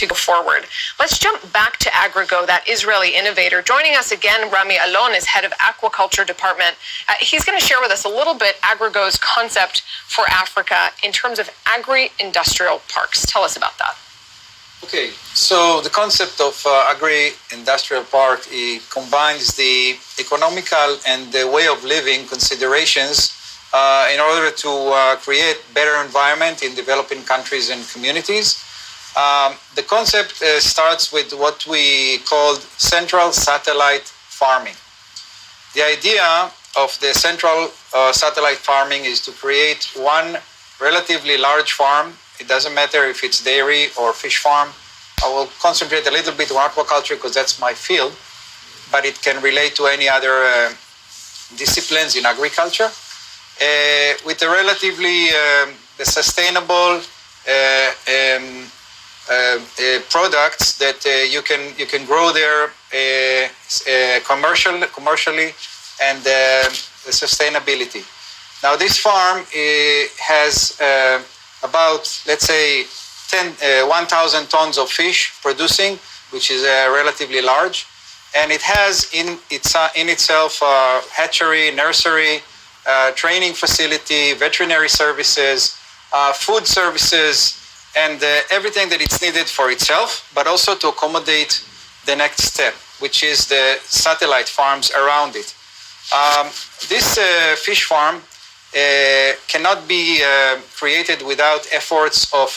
to go forward. Let's jump back to Agrigo, that Israeli innovator. Joining us again, Rami Alon is head of aquaculture department. He's going to share with us a little bit Agrigo's concept for Africa in terms of agri-industrial parks. Tell us about that. Okay, so the concept of agri-industrial park, it combines the economical and the way of living considerations in order to create better environment in developing countries and communities. The concept starts with what we call central satellite farming. The idea of the central satellite farming is to create one relatively large farm. It doesn't matter if it's dairy or fish farm. I will concentrate a little bit on aquaculture because that's my field, but it can relate to any other disciplines in agriculture. With a relatively sustainable products that you can grow there commercially and sustainability. Now this farm has about, let's say, 1,000 tons of fish producing, which is relatively large, and it has in itself hatchery, nursery, training facility, veterinary services, food services, and everything that it's needed for itself, but also to accommodate the next step, which is the satellite farms around it. This fish farm cannot be created without efforts of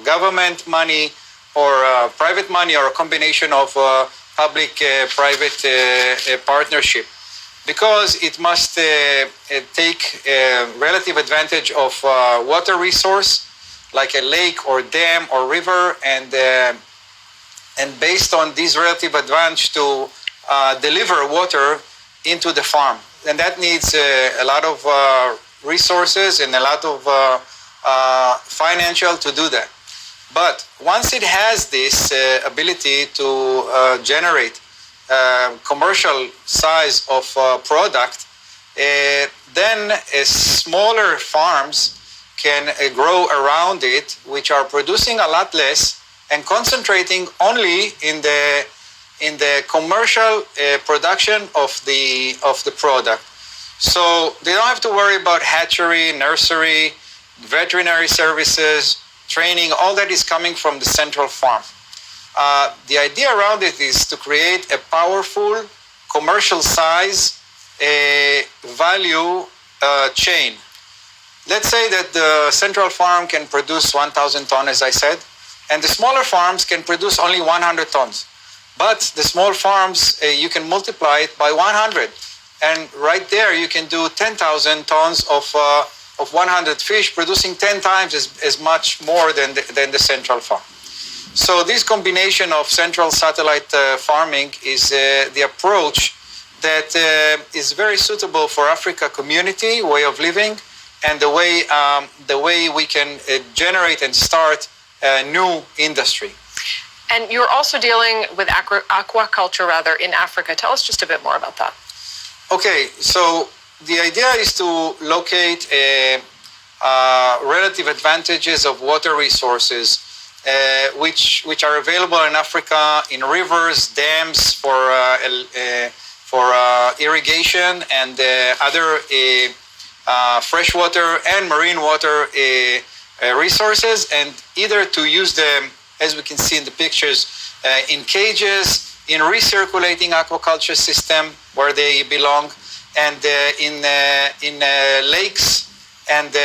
government money or private money or a combination of public-private partnership, because it must take relative advantage of water resource like a lake or dam or river, and based on this relative advantage to deliver water into the farm. And that needs a lot of resources and a lot of financial to do that. But once it has this ability to generate commercial size of product, then smaller farms can grow around it, which are producing a lot less and concentrating only in the commercial production of the product. So they don't have to worry about hatchery, nursery, veterinary services, training. All that is coming from the central farm. The idea around it is to create a powerful commercial size value chain. Let's say that the central farm can produce 1,000 tons, as I said, and the smaller farms can produce only 100 tons. But the small farms, you can multiply it by 100. And right there, you can do 10,000 tons of 100 fish, producing 10 times as much more than the central farm. So this combination of central satellite farming is the approach that is very suitable for Africa community way of living, and the way we can generate and start a new industry. And you're also dealing with aquaculture in Africa. Tell us just a bit more about that. Okay, so the idea is to locate relative advantages of water resources which are available in Africa in rivers, dams for irrigation, and other freshwater and marine water resources, and either to use them, as we can see in the pictures, in cages, in recirculating aquaculture system where they belong, and in lakes. And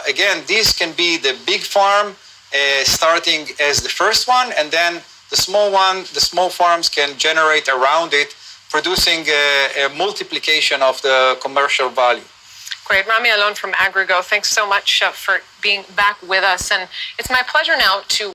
again, this can be the big farm starting as the first one, and then the small farms can generate around it, producing a multiplication of the commercial value. Great. Rami Alon from Agrigo, thanks so much for being back with us. And it's my pleasure now to